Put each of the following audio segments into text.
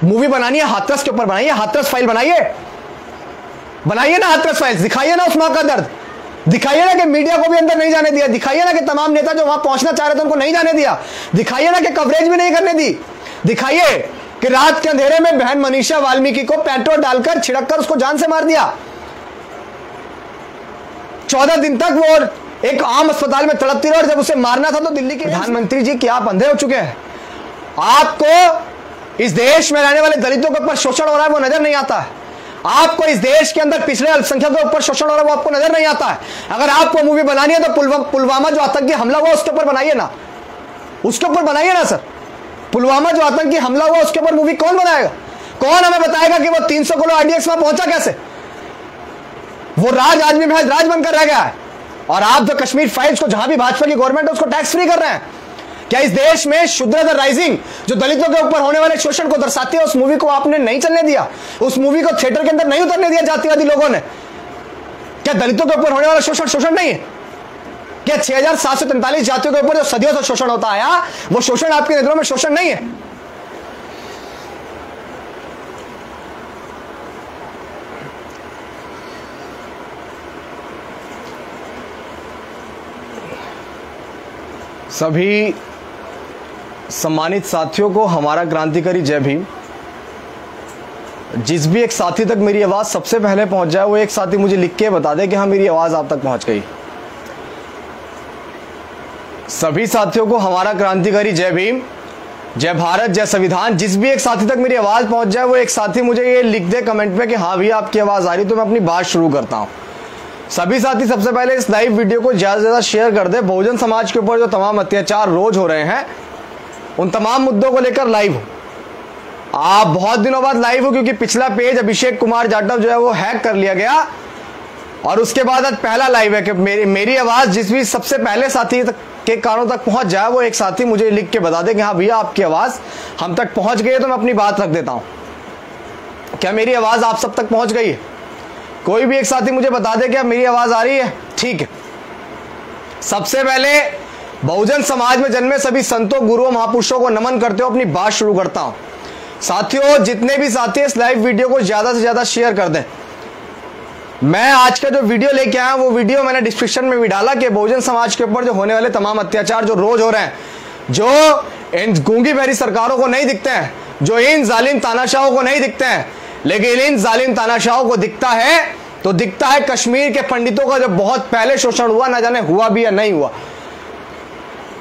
Movie बनानी है हाथरस के ऊपर बनाइए, हाथरस फाइल बनाइए, बनाइए ना हाथरस फाइल्स, दिखाइए ना उस मां का दर्द, दिखाइए ना कि मीडिया को भी अंदर नहीं जाने दिया, दिखाइए ना कि तमाम नेता जो वहां पहुंचना चाह रहे थे उनको नहीं जाने दिया, दिखाइए ना कि कवरेज भी नहीं करने दी, दिखाइए कि रात के अंधेरे में बहन मनीषा वाल्मीकि को पेट्रोल डालकर छिड़ककर उसको जान से मार दिया। 14 दिन तक वो एक आम अस्पताल में तड़पती रही और जब उसे मारना था तो दिल्ली के प्रधानमंत्री जी क्या आप अंधे हो चुके हैं? आपको इस देश में रहने वाले दलितों के ऊपर शोषण हो रहा है वो नजर नहीं आता है, आपको इस देश के अंदर पिछड़े अल्पसंख्यकों के ऊपर शोषण हो रहा है वो आपको नजर नहीं आता है। अगर आपको मूवी बनानी है तो पुलवामा जो आतंकी हमला हुआ उसके ऊपर बनाइए ना, उसके ऊपर बनाइए ना सर। पुलवामा जो आतंकी हमला हुआ उसके ऊपर मूवी कौन बनाएगा? कौन हमें बताएगा कि वो 300 किलो आरडीएक्स में पहुंचा कैसे? वो राज आज भी महज राज बनकर रह गया है। और आप जो कश्मीर फाइल्स को जहां भी भाजपा की गवर्नमेंट है उसको टैक्स फ्री कर रहे हैं। क्या इस देश में शुद्र द राइजिंग जो दलितों के ऊपर होने वाले शोषण को दर्शाती है उस मूवी को आपने नहीं चलने दिया? उस मूवी को थिएटर के अंदर नहीं उतरने दिया जातिवादी लोगों ने? क्या दलितों के ऊपर होने वाला शोषण नहीं है? क्या 6743 जातियों के ऊपर जो सदियों से शोषण होता आया वो शोषण आपकी नजरों में शोषण नहीं है? सभी सम्मानित साथियों को हमारा क्रांतिकारी जय भीम। जिस भी एक साथी तक मेरी आवाज सबसे पहले पहुंच जाए वो एक साथी मुझे लिख के बता दे कि हाँ मेरी आवाज आप तक पहुंच गई। सभी साथियों को हमारा क्रांतिकारी जय भीम, जय भारत, जय संविधान। जिस भी एक साथी तक मेरी आवाज पहुंच जाए वो एक साथी मुझे ये लिख दे कमेंट में कि हाँ भैया आपकी आवाज आ रही, तो मैं अपनी बात शुरू करता हूं। सभी साथी सबसे पहले इस लाइव वीडियो को ज्यादा से ज्यादा शेयर कर दे। बहुजन समाज के ऊपर जो तमाम अत्याचार रोज हो रहे हैं उन तमाम मुद्दों को लेकर लाइव हो। आप बहुत दिनों बाद लाइव हो क्योंकि पिछला पेज अभिषेक कुमार जाटव जो है वो हैक कर लिया गया और उसके बाद आज पहला लाइव है कि मेरी आवाज जिस भी सबसे पहले साथी के कानों तक पहुंच जाए वो एक साथी मुझे लिख के बता दे कि हाँ भैया आपकी आवाज हम तक पहुंच गई है, तो मैं अपनी बात रख देता हूं। क्या मेरी आवाज आप सब तक पहुंच गई है? कोई भी एक साथी मुझे बता दे कि मेरी आवाज आ रही है? ठीक है। सबसे पहले बहुजन समाज में जन्मे सभी संतों, गुरुओं, महापुरुषों को नमन करते हुए अपनी बात शुरू करता हूं। साथियों, जितने भी साथी इस लाइव वीडियो को ज्यादा से ज्यादा शेयर कर दें। मैं आज का जो वीडियो लेके आया वो वीडियो मैंने डिस्क्रिप्शन में भी डाला कि बहुजन समाज के ऊपर जो होने वाले तमाम अत्याचार जो रोज हो रहे हैं, जो इन गूंगी बहरी सरकारों को नहीं दिखते हैं, जो इन जालिम तानाशाहों को नहीं दिखते हैं, लेकिन इन जालिम तानाशाहों को दिखता है तो दिखता है कश्मीर के पंडितों का जो बहुत पहले शोषण हुआ, ना जाने हुआ भी या नहीं हुआ।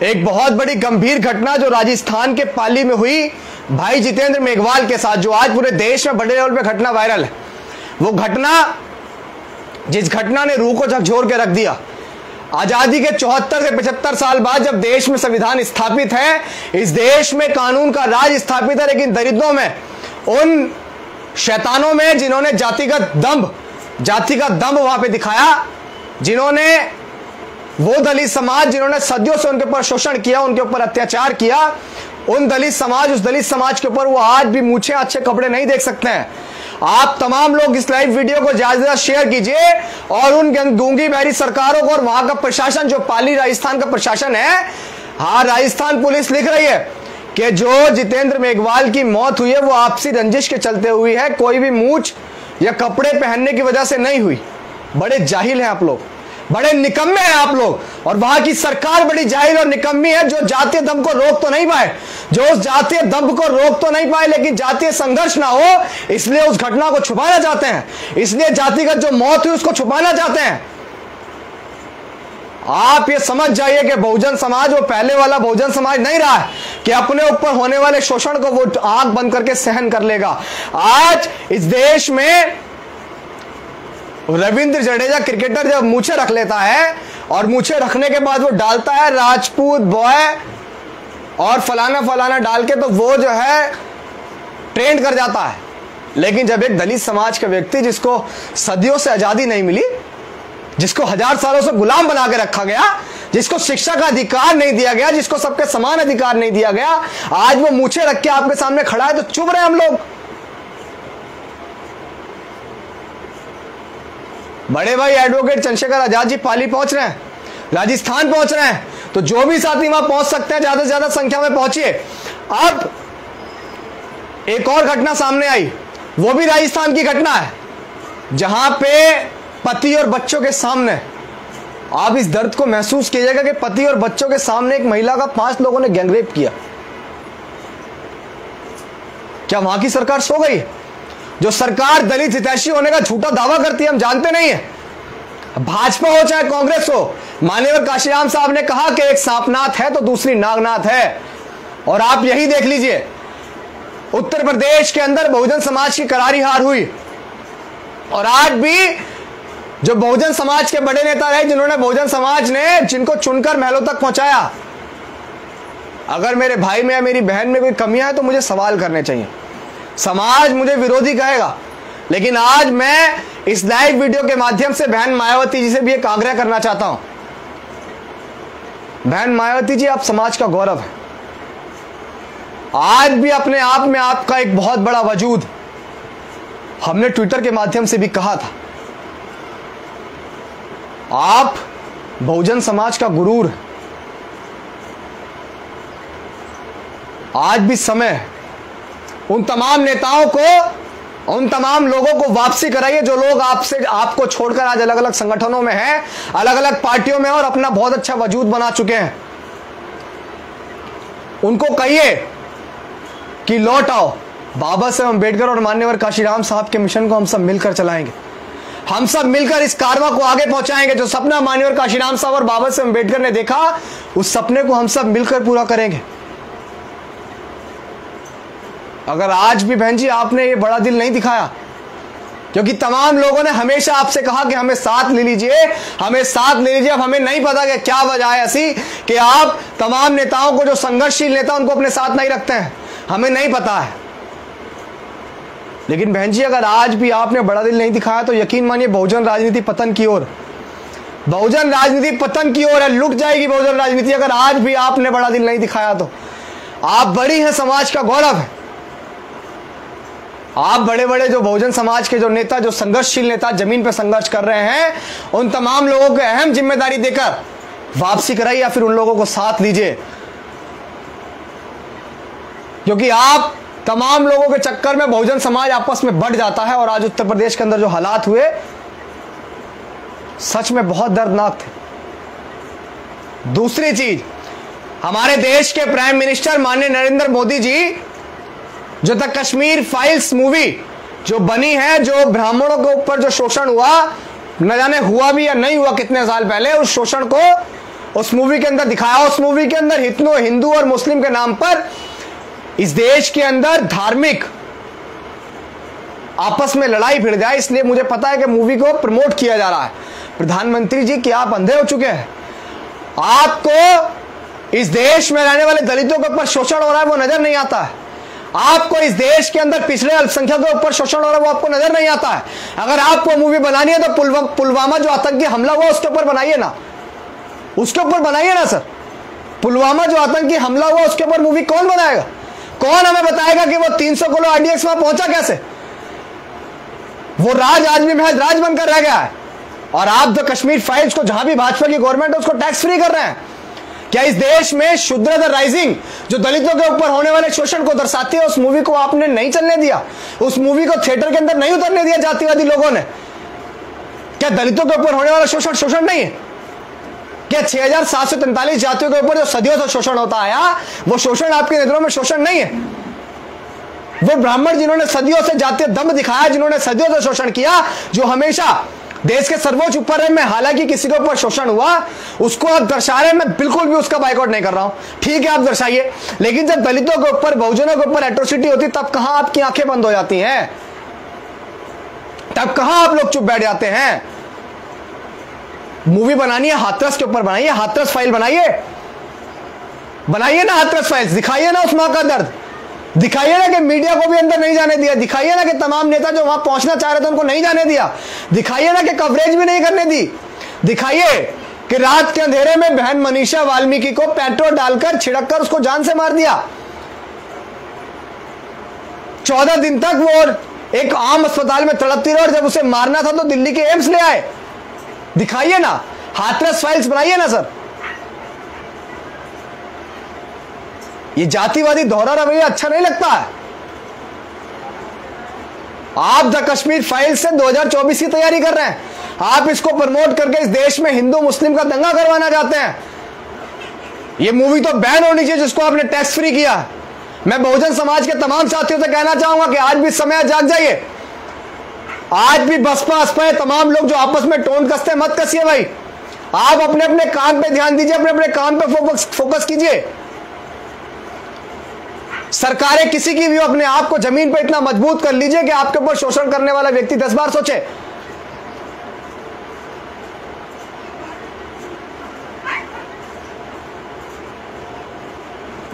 एक बहुत बड़ी गंभीर घटना जो राजस्थान के पाली में हुई भाई जितेंद्र मेघवाल के साथ, जो आज पूरे देश में बड़े लेवल पे घटना वायरल है। वो घटना, जिस घटना ने रूह को झकझोर के रख दिया। आजादी के 74 से 75 साल बाद जब देश में संविधान स्थापित है, इस देश में कानून का राज स्थापित है, लेकिन दरिद्रों में, उन शैतानों में जिन्होंने जातिगत दंभ वहां पे दिखाया, जिन्होंने वो दलित समाज जिन्होंने सदियों से उनके ऊपर शोषण किया, उनके ऊपर अत्याचार किया, उस दलित समाज के ऊपर वो आज भी मूछे अच्छे कपड़े नहीं देख सकते हैं। आप तमाम लोग इस लाइव वीडियो को ज्यादा से ज्यादा शेयर कीजिए और उन गूंगी बहरी सरकारों को और वहां का प्रशासन जो पाली राजस्थान का प्रशासन है, हाँ राजस्थान पुलिस लिख रही है कि जो जितेंद्र मेघवाल की मौत हुई है वो आपसी रंजिश के चलते हुई है, कोई भी मूछ या कपड़े पहनने की वजह से नहीं हुई। बड़े जाहिल हैं आप लोग, बड़े निकम्मे हैं आप लोग, और वहां की सरकार बड़ी जाहिल और निकम्मी है जो जातीय दंभ को रोक तो नहीं पाए, जो उस जातीय दंभ को रोक तो नहीं पाए, लेकिन जातीय संघर्ष ना हो इसलिए उस घटना को छुपाना चाहते हैं, इसलिए जातिगत जो मौत हुई उसको छुपाना चाहते हैं। आप ये समझ जाइए कि बहुजन समाज वो पहले वाला बहुजन समाज नहीं रहा है कि अपने ऊपर होने वाले शोषण को वो आंख बंद करके सहन कर लेगा। आज इस देश में रविंद्र जडेजा क्रिकेटर जब मूछे रख लेता है और मूछे रखने के बाद वो डालता है राजपूत बॉय और फलाना डाल के, तो वो जो है ट्रेंड कर जाता है। लेकिन जब एक दलित समाज का व्यक्ति जिसको सदियों से आजादी नहीं मिली, जिसको 1000 सालों से गुलाम बना के रखा गया, जिसको शिक्षा का अधिकार नहीं दिया गया, जिसको सबके समान अधिकार नहीं दिया गया, आज वो मूछे रख के आपके सामने खड़ा है तो चुप रहे हम लोग। बड़े भाई एडवोकेट चंद्रशेखर आजाद जी पाली पहुंच रहे हैं, राजस्थान पहुंच रहे हैं, तो जो भी साथी वहां पहुंच सकते हैं ज्यादा से ज्यादा संख्या में पहुंचिए। अब एक और घटना सामने आई, वो भी राजस्थान की घटना है, जहां पे पति और बच्चों के सामने, आप इस दर्द को महसूस कीजिएगा कि पति और बच्चों के सामने एक महिला का 5 लोगों ने गैंगरेप किया। क्या वहां की सरकार सो गई? जो सरकार दलित हितैषी होने का झूठा दावा करती है, हम जानते नहीं है, भाजपा हो चाहे कांग्रेस हो। मान्यवर काशीराम साहब ने कहा कि एक सांपनाथ है तो दूसरी नागनाथ है, और आप यही देख लीजिए, उत्तर प्रदेश के अंदर बहुजन समाज की करारी हार हुई, और आज भी जो बहुजन समाज के बड़े नेता रहे, जिन्होंने बहुजन समाज ने जिनको चुनकर महलों तक पहुंचाया, अगर मेरे भाई में या मेरी बहन में कोई कमियां है तो मुझे सवाल करने चाहिए। समाज मुझे विरोधी कहेगा, लेकिन आज मैं इस लाइव वीडियो के माध्यम से बहन मायावती जी से भी एक आग्रह करना चाहता हूं। बहन मायावती जी, आप समाज का गौरव है। आज भी अपने आप में आपका एक बहुत बड़ा वजूद, हमने ट्विटर के माध्यम से भी कहा था, आप बहुजन समाज का गुरूर है। आज भी समय है, उन तमाम नेताओं को, उन तमाम लोगों को वापसी कराइए जो लोग आपको छोड़कर आज अलग अलग संगठनों में हैं, अलग अलग पार्टियों में और अपना बहुत अच्छा वजूद बना चुके हैं। उनको कहिए कि लौट आओ। बाबा साहब अम्बेडकर और मान्यवर काशीराम साहब के मिशन को हम सब मिलकर चलाएंगे, हम सब मिलकर इस कारवां को आगे पहुंचाएंगे। जो सपना मान्यवर काशीराम साहब और बाबा साहब अम्बेडकर ने देखा, उस सपने को हम सब मिलकर पूरा करेंगे। अगर आज भी बहन जी आपने ये बड़ा दिल नहीं दिखाया, क्योंकि तमाम लोगों ने हमेशा आपसे कहा कि हमें साथ ले लीजिए, हमें साथ ले लीजिए। अब हमें नहीं पता कि क्या वजह है ऐसी कि आप तमाम नेताओं को, जो संघर्षशील नेता, उनको अपने साथ नहीं रखते हैं, हमें नहीं पता है। लेकिन बहन जी, अगर आज भी आपने बड़ा दिल नहीं दिखाया तो यकीन मानिए बहुजन राजनीति पतन की ओर, बहुजन राजनीति पतन की ओर है, लुट जाएगी बहुजन राजनीति। अगर आज भी आपने बड़ा दिल नहीं दिखाया तो आप बड़ी हैं, समाज का गौरव है। आप बड़े बड़े जो बहुजन समाज के जो नेता, जो संघर्षशील नेता जमीन पर संघर्ष कर रहे हैं, उन तमाम लोगों को अहम जिम्मेदारी देकर वापसी कराइए या फिर उन लोगों को साथ लीजिए, क्योंकि आप तमाम लोगों के चक्कर में बहुजन समाज आपस में बढ़ जाता है। और आज उत्तर प्रदेश के अंदर जो हालात हुए, सच में बहुत दर्दनाक थे। दूसरी चीज, हमारे देश के प्राइम मिनिस्टर माननीय नरेंद्र मोदी जी, जो द कश्मीर फाइल्स मूवी जो बनी है, जो ब्राह्मणों के ऊपर जो शोषण हुआ, न जाने हुआ भी या नहीं हुआ कितने साल पहले, उस शोषण को उस मूवी के अंदर दिखाया। उस मूवी के अंदर हिंदू और मुस्लिम के नाम पर इस देश के अंदर धार्मिक आपस में लड़ाई भिड़ जाए, इसलिए मुझे पता है कि मूवी को प्रमोट किया जा रहा है। प्रधानमंत्री जी, क्या आप अंधे हो चुके हैं? आपको इस देश में रहने वाले दलितों के ऊपर शोषण हो रहा है, वो नजर नहीं आता है। आपको इस देश के अंदर पिछड़े अल्पसंख्यकों के ऊपर शोषण हो रहा है, वो आपको नजर नहीं आता है। अगर आपको मूवी बनानी है तो पुलवामा जो आतंकी हमला हुआ उसके ऊपर बनाइए ना, उसके ऊपर बनाइए ना सर। पुलवामा जो आतंकी हमला हुआ उसके ऊपर मूवी कौन बनाएगा? कौन हमें बताएगा कि वो 300 किलो आरडीएक्स वहां पहुंचा कैसे? वो राज आज भी महज राज बनकर रह गया है। और आप जो कश्मीर फाइल्स को, जहां भी भाजपा की गवर्नमेंट है, उसको टैक्स फ्री कर रहे हैं। क्या इस देश में शूद्र द राइजिंग जो दलितों के ऊपर होने वाले शोषण को दर्शाती है, उस मूवी को आपने नहीं चलने दिया? उस मूवी को थिएटर के अंदर नहीं उतरने दिया जातिवादी लोगों ने? क्या दलितों के ऊपर होने वाला शोषण शोषण नहीं है? क्या 6743 जातियों के ऊपर जो सदियों से शोषण होता आया, वो शोषण आपकी नजरों में शोषण नहीं है? वो ब्राह्मण जिन्होंने सदियों से जातीय दम दिखाया, जिन्होंने सदियों से शोषण किया, जो हमेशा देश के सर्वोच्च ऊपर में, हालांकि किसी के ऊपर शोषण हुआ, उसको आप दर्शा रहे हैं। मैं बिल्कुल भी उसका बाइकआउट नहीं कर रहा हूं, ठीक है आप दर्शाइए, लेकिन जब दलितों के ऊपर, बहुजनों के ऊपर एट्रोसिटी होती, तब कहां आपकी आंखें बंद हो जाती हैं? तब कहां आप लोग चुप बैठ जाते हैं? मूवी बनानी है, हाथरस के ऊपर बनाइए, हाथरस फाइल बनाइए, बनाइए ना हाथरस फाइल्स, दिखाइए ना उस मां का दर्द, दिखाइए ना कि मीडिया को भी अंदर नहीं जाने दिया, दिखाइए ना कि तमाम नेता जो वहां पहुंचना चाह रहे थे उनको नहीं जाने दिया, दिखाइए ना कि कवरेज भी नहीं करने दी, दिखाइए कि रात के अंधेरे में बहन मनीषा वाल्मीकि को पेट्रोल डालकर, छिड़क कर उसको जान से मार दिया। 14 दिन तक वो एक आम अस्पताल में तड़पती रही, और जब उसे मारना था तो दिल्ली के एम्स ले आए। दिखाइए ना, हाथरस फाइल्स बनाइए ना सर। ये जातिवादी दोहरा रवैया अच्छा नहीं लगता है। आप द कश्मीर फाइल्स से 2024 की तैयारी कर रहे हैं। आप इसको प्रमोट करके इस देश में हिंदू मुस्लिम का दंगा करवाना चाहते हैं। ये मूवी तो बैन होनी चाहिए जिसको आपने टैक्स फ्री किया। मैं बहुजन समाज के तमाम साथियों से कहना चाहूंगा कि आज भी समय है, जाग जाइए। आज भी बसपा असपा तमाम लोग जो आपस में टोन कसते मत कसिए भाई। आप अपने अपने काम पे ध्यान दीजिए, अपने अपने काम पे फोकस कीजिए। सरकारें किसी की भी अपने आप को जमीन पे इतना मजबूत कर लीजिए कि आपके ऊपर शोषण करने वाला व्यक्ति 10 बार सोचे।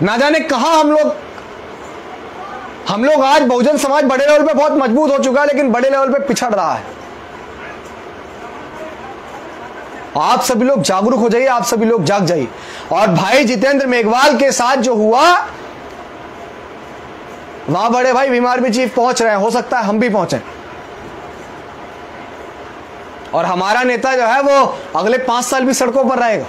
ना जाने कहां हम लोग आज बहुजन समाज बड़े लेवल पे बहुत मजबूत हो चुका है, लेकिन बड़े लेवल पे पिछड़ रहा है। आप सभी लोग जागरूक हो जाइए, आप सभी लोग जाग जाइए। और भाई जितेंद्र मेघवाल के साथ जो हुआ, वहां बड़े भाई बीमार भी चीफ पहुंच रहे हैं, हो सकता है हम भी पहुंचे। और हमारा नेता जो है वो अगले 5 साल भी सड़कों पर रहेगा।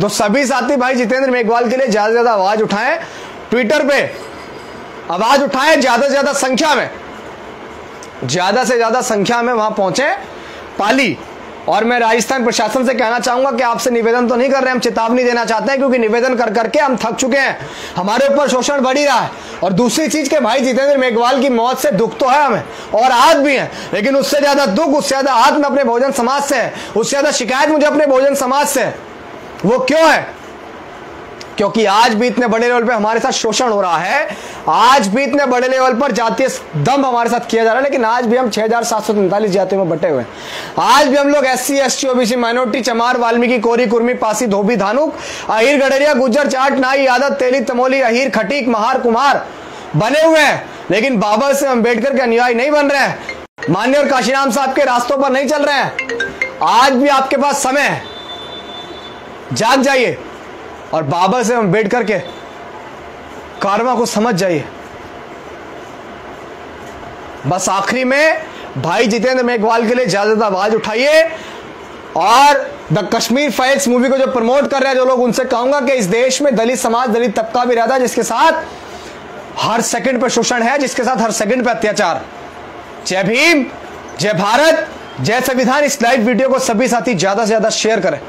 तो सभी साथी भाई जितेंद्र मेघवाल के लिए ज्यादा से ज्यादा आवाज उठाएं, ट्विटर पे आवाज उठाएं, ज्यादा से ज्यादा संख्या में वहां पहुंचे पाली। और मैं राजस्थान प्रशासन से कहना चाहूंगा कि आपसे निवेदन तो नहीं कर रहे, हम चेतावनी देना चाहते हैं, क्योंकि निवेदन कर करके हम थक चुके हैं, हमारे ऊपर शोषण बढ़ ही रहा है। और दूसरी चीज के भाई जितेंद्र मेघवाल की मौत से दुख तो है हमें, और आज भी है, लेकिन उससे ज्यादा दुख, उससे ज्यादा आत्म अपने बहुजन समाज से है, उससे ज्यादा शिकायत मुझे अपने बहुजन समाज से है। वो क्यों है? क्योंकि आज भी इतने बड़े लेवल पे हमारे साथ शोषण हो रहा है, आज भी इतने बड़े लेवल पर जातीय दंभ हमारे साथ किया जा रहा है, लेकिन आज भी हम 6743 जातियों में बटे हुए हैं। आज भी हम लोग SC ST OBC माइनॉरिटी, चमार, वाल्मीकि, कोरी, कुर्मी, पासी, धोबी, धानुक, अहीर, गडरिया, गुज्जर, जाट, नाई, यादव, तेली, तमोली, अहीर, खटीक, महार, कुमार बने हुए हैं, लेकिन बाबा साहेब अम्बेडकर के अनुयायी नहीं बन रहे हैं, माननीय और काशीराम साहब के रास्तों पर नहीं चल रहे हैं। आज भी आपके पास समय है, जाग जाइए और बाबा साहेब अम्बेडकर के कारवा को समझ जाइए। बस आखिरी में भाई जितेंद्र मेघवाल के लिए ज्यादा आवाज उठाइए। और द कश्मीर फाइल्स मूवी को जो प्रमोट कर रहे हैं जो लोग, उनसे कहूंगा कि इस देश में दलित समाज, दलित तबका भी रहता है जिसके साथ हर सेकंड पर शोषण है, जिसके साथ हर सेकंड पर अत्याचार। जय भीम, जय भारत, जय संविधान। इस लाइव वीडियो को सभी साथी ज्यादा से ज्यादा शेयर करें।